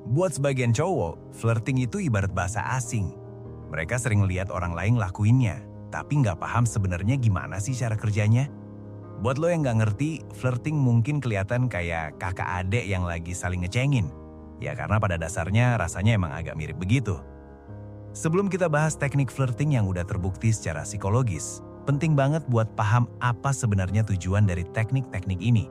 Buat sebagian cowok, flirting itu ibarat bahasa asing. Mereka sering lihat orang lain lakuinnya, tapi nggak paham sebenarnya gimana sih cara kerjanya. Buat lo yang nggak ngerti, flirting mungkin kelihatan kayak kakak adek yang lagi saling ngecengin. Ya karena pada dasarnya rasanya emang agak mirip begitu. Sebelum kita bahas teknik flirting yang udah terbukti secara psikologis, penting banget buat paham apa sebenarnya tujuan dari teknik-teknik ini.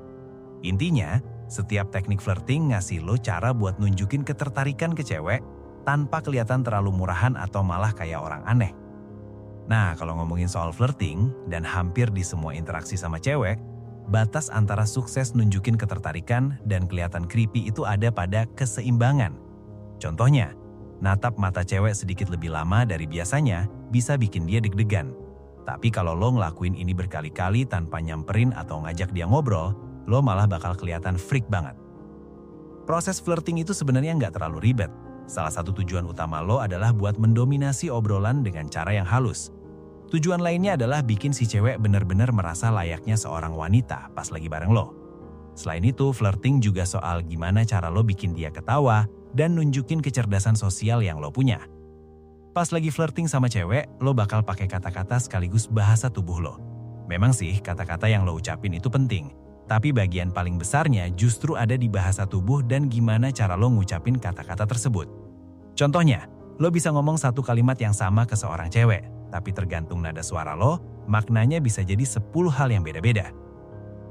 Intinya, setiap teknik flirting ngasih lo cara buat nunjukin ketertarikan ke cewek tanpa kelihatan terlalu murahan atau malah kayak orang aneh. Nah, kalau ngomongin soal flirting dan hampir di semua interaksi sama cewek, batas antara sukses nunjukin ketertarikan dan kelihatan creepy itu ada pada keseimbangan. Contohnya, natap mata cewek sedikit lebih lama dari biasanya bisa bikin dia deg-degan. Tapi kalau lo ngelakuin ini berkali-kali tanpa nyamperin atau ngajak dia ngobrol, lo malah bakal kelihatan freak banget. Proses flirting itu sebenarnya nggak terlalu ribet. Salah satu tujuan utama lo adalah buat mendominasi obrolan dengan cara yang halus. Tujuan lainnya adalah bikin si cewek benar-benar merasa layaknya seorang wanita pas lagi bareng lo. Selain itu, flirting juga soal gimana cara lo bikin dia ketawa dan nunjukin kecerdasan sosial yang lo punya. Pas lagi flirting sama cewek, lo bakal pakai kata-kata sekaligus bahasa tubuh lo. Memang sih, kata-kata yang lo ucapin itu penting. Tapi bagian paling besarnya justru ada di bahasa tubuh dan gimana cara lo ngucapin kata-kata tersebut. Contohnya, lo bisa ngomong satu kalimat yang sama ke seorang cewek, tapi tergantung nada suara lo, maknanya bisa jadi 10 hal yang beda-beda.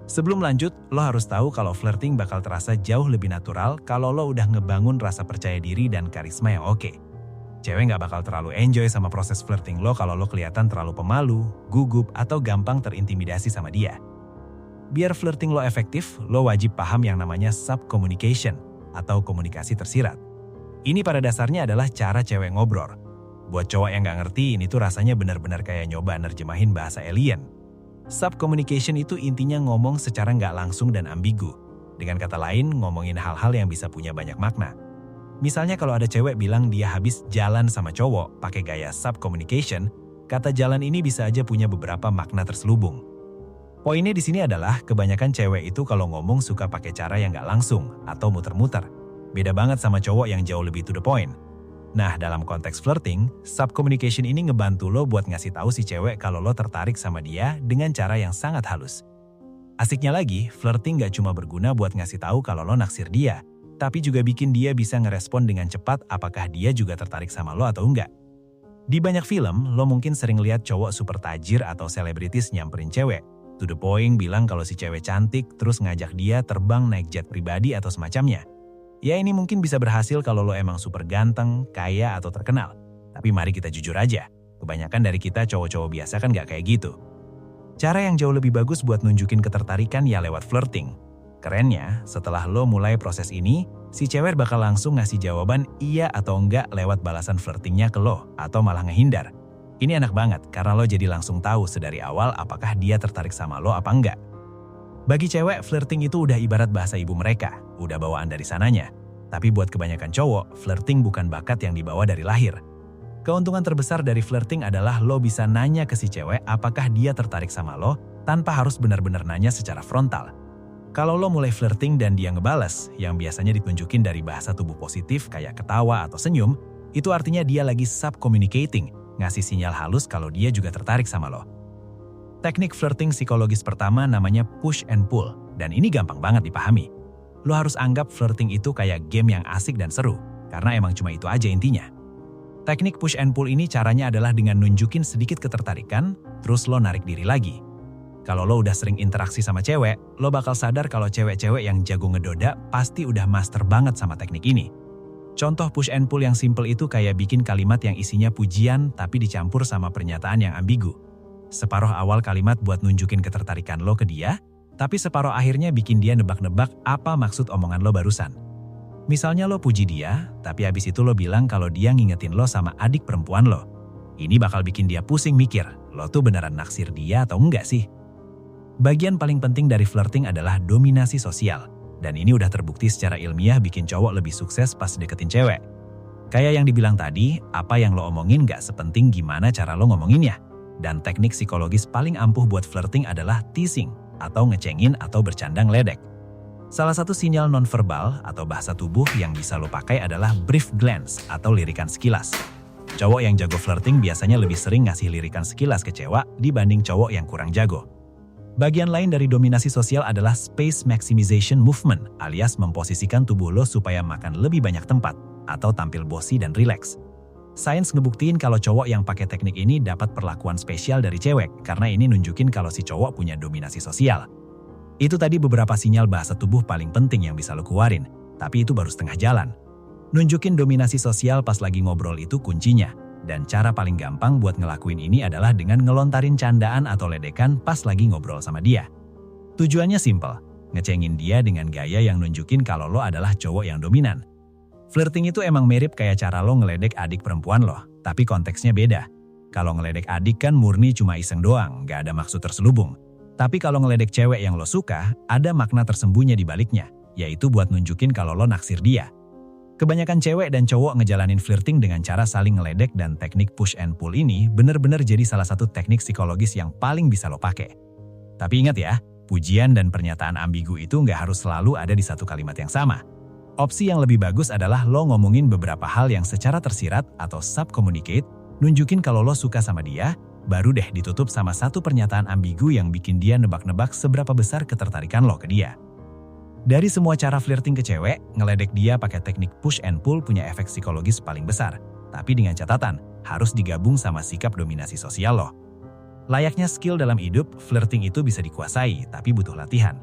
Sebelum lanjut, lo harus tahu kalau flirting bakal terasa jauh lebih natural kalau lo udah ngebangun rasa percaya diri dan karisma yang oke. Cewek nggak bakal terlalu enjoy sama proses flirting lo kalau lo kelihatan terlalu pemalu, gugup, atau gampang terintimidasi sama dia. Biar flirting lo efektif, lo wajib paham yang namanya subcommunication atau komunikasi tersirat. Ini pada dasarnya adalah cara cewek ngobrol. Buat cowok yang nggak ngerti, ini tuh rasanya benar-benar kayak nyoba nerjemahin bahasa alien. Subcommunication itu intinya ngomong secara nggak langsung dan ambigu. Dengan kata lain, ngomongin hal-hal yang bisa punya banyak makna. Misalnya kalau ada cewek bilang dia habis jalan sama cowok pakai gaya subcommunication, kata jalan ini bisa aja punya beberapa makna terselubung. Poinnya di sini adalah kebanyakan cewek itu kalau ngomong suka pakai cara yang nggak langsung atau muter-muter. Beda banget sama cowok yang jauh lebih to the point. Nah, dalam konteks flirting, subcommunication ini ngebantu lo buat ngasih tahu si cewek kalau lo tertarik sama dia dengan cara yang sangat halus. Asiknya lagi, flirting nggak cuma berguna buat ngasih tahu kalau lo naksir dia, tapi juga bikin dia bisa ngerespon dengan cepat apakah dia juga tertarik sama lo atau enggak. Di banyak film, lo mungkin sering lihat cowok super tajir atau selebritis nyamperin cewek. To the point bilang kalau si cewek cantik terus ngajak dia terbang naik jet pribadi atau semacamnya. Ya ini mungkin bisa berhasil kalau lo emang super ganteng, kaya, atau terkenal. Tapi mari kita jujur aja, kebanyakan dari kita cowok-cowok biasa kan gak kayak gitu. Cara yang jauh lebih bagus buat nunjukin ketertarikan ya lewat flirting. Kerennya, setelah lo mulai proses ini, si cewek bakal langsung ngasih jawaban iya atau enggak lewat balasan flirtingnya ke lo, atau malah ngehindar. Ini enak banget karena lo jadi langsung tahu sedari awal apakah dia tertarik sama lo apa enggak. Bagi cewek, flirting itu udah ibarat bahasa ibu mereka, udah bawaan dari sananya. Tapi buat kebanyakan cowok, flirting bukan bakat yang dibawa dari lahir. Keuntungan terbesar dari flirting adalah lo bisa nanya ke si cewek apakah dia tertarik sama lo tanpa harus benar-benar nanya secara frontal. Kalau lo mulai flirting dan dia ngebales, yang biasanya ditunjukin dari bahasa tubuh positif kayak ketawa atau senyum, itu artinya dia lagi subcommunicating, ngasih sinyal halus kalau dia juga tertarik sama lo. Teknik flirting psikologis pertama namanya push and pull, dan ini gampang banget dipahami. Lo harus anggap flirting itu kayak game yang asik dan seru, karena emang cuma itu aja intinya. Teknik push and pull ini caranya adalah dengan nunjukin sedikit ketertarikan, terus lo narik diri lagi. Kalau lo udah sering interaksi sama cewek, lo bakal sadar kalau cewek-cewek yang jago ngedoda pasti udah master banget sama teknik ini. Contoh push and pull yang simple itu kayak bikin kalimat yang isinya pujian tapi dicampur sama pernyataan yang ambigu. Separuh awal kalimat buat nunjukin ketertarikan lo ke dia, tapi separuh akhirnya bikin dia nebak-nebak apa maksud omongan lo barusan. Misalnya lo puji dia, tapi habis itu lo bilang kalau dia ngingetin lo sama adik perempuan lo. Ini bakal bikin dia pusing mikir, lo tuh beneran naksir dia atau enggak sih? Bagian paling penting dari flirting adalah dominasi sosial. Dan ini udah terbukti secara ilmiah bikin cowok lebih sukses pas deketin cewek. Kayak yang dibilang tadi, apa yang lo omongin gak sepenting gimana cara lo ngomonginnya. Dan teknik psikologis paling ampuh buat flirting adalah teasing, atau ngecengin atau bercanda ngeledek. Salah satu sinyal nonverbal atau bahasa tubuh yang bisa lo pakai adalah brief glance atau lirikan sekilas. Cowok yang jago flirting biasanya lebih sering ngasih lirikan sekilas ke cewek dibanding cowok yang kurang jago. Bagian lain dari dominasi sosial adalah space maximization movement, alias memposisikan tubuh lo supaya makan lebih banyak tempat atau tampil bossy dan rileks. Sains ngebuktiin kalau cowok yang pakai teknik ini dapat perlakuan spesial dari cewek karena ini nunjukin kalau si cowok punya dominasi sosial. Itu tadi beberapa sinyal bahasa tubuh paling penting yang bisa lo keluarin, tapi itu baru setengah jalan. Nunjukin dominasi sosial pas lagi ngobrol itu kuncinya, dan cara paling gampang buat ngelakuin ini adalah dengan ngelontarin candaan atau ledekan pas lagi ngobrol sama dia. Tujuannya simple, ngecengin dia dengan gaya yang nunjukin kalau lo adalah cowok yang dominan. Flirting itu emang mirip kayak cara lo ngeledek adik perempuan lo, tapi konteksnya beda. Kalau ngeledek adik kan murni cuma iseng doang, gak ada maksud terselubung. Tapi kalau ngeledek cewek yang lo suka, ada makna tersembunyi di baliknya, yaitu buat nunjukin kalau lo naksir dia. Kebanyakan cewek dan cowok ngejalanin flirting dengan cara saling ngeledek dan teknik push and pull ini bener-bener jadi salah satu teknik psikologis yang paling bisa lo pakai. Tapi ingat ya, pujian dan pernyataan ambigu itu nggak harus selalu ada di satu kalimat yang sama. Opsi yang lebih bagus adalah lo ngomongin beberapa hal yang secara tersirat atau subcommunicate, nunjukin kalau lo suka sama dia, baru deh ditutup sama satu pernyataan ambigu yang bikin dia nebak-nebak seberapa besar ketertarikan lo ke dia. Dari semua cara flirting ke cewek, ngeledek dia pakai teknik push and pull punya efek psikologis paling besar. Tapi dengan catatan, harus digabung sama sikap dominasi sosial lo. Layaknya skill dalam hidup, flirting itu bisa dikuasai, tapi butuh latihan.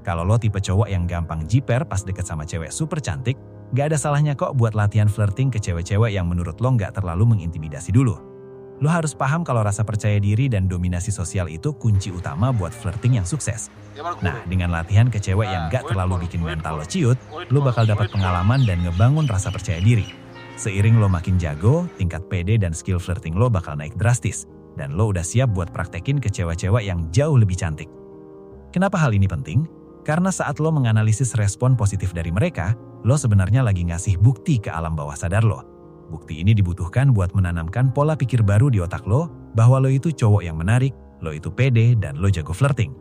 Kalau lo tipe cowok yang gampang jiper pas deket sama cewek super cantik, gak ada salahnya kok buat latihan flirting ke cewek-cewek yang menurut lo gak terlalu mengintimidasi dulu. Lo harus paham kalau rasa percaya diri dan dominasi sosial itu kunci utama buat flirting yang sukses. Nah, dengan latihan ke cewek yang gak terlalu bikin mental lo ciut, lo bakal dapat pengalaman dan ngebangun rasa percaya diri. Seiring lo makin jago, tingkat PD dan skill flirting lo bakal naik drastis. Dan lo udah siap buat praktekin ke cewek-cewek yang jauh lebih cantik. Kenapa hal ini penting? Karena saat lo menganalisis respon positif dari mereka, lo sebenarnya lagi ngasih bukti ke alam bawah sadar lo. Bukti ini dibutuhkan buat menanamkan pola pikir baru di otak lo bahwa lo itu cowok yang menarik, lo itu pede, dan lo jago flirting.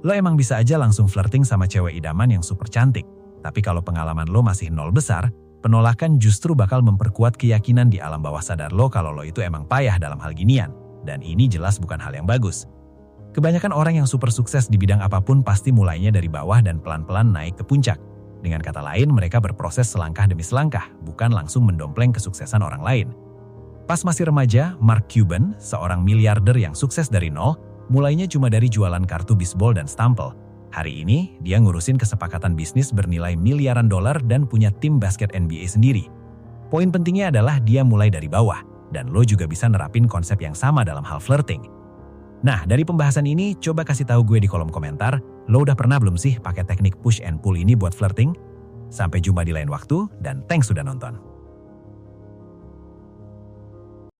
Lo emang bisa aja langsung flirting sama cewek idaman yang super cantik. Tapi kalau pengalaman lo masih nol besar, penolakan justru bakal memperkuat keyakinan di alam bawah sadar lo kalau lo itu emang payah dalam hal ginian. Dan ini jelas bukan hal yang bagus. Kebanyakan orang yang super sukses di bidang apapun pasti mulainya dari bawah dan pelan-pelan naik ke puncak. Dengan kata lain, mereka berproses selangkah demi selangkah, bukan langsung mendompleng kesuksesan orang lain. Pas masih remaja, Mark Cuban, seorang miliarder yang sukses dari nol, mulainya cuma dari jualan kartu bisbol dan stempel. Hari ini, dia ngurusin kesepakatan bisnis bernilai miliaran dolar dan punya tim basket NBA sendiri. Poin pentingnya adalah dia mulai dari bawah, dan lo juga bisa nerapin konsep yang sama dalam hal flirting. Nah, dari pembahasan ini, coba kasih tahu gue di kolom komentar, lo udah pernah belum sih pakai teknik push and pull ini buat flirting? Sampai jumpa di lain waktu, dan thanks sudah nonton.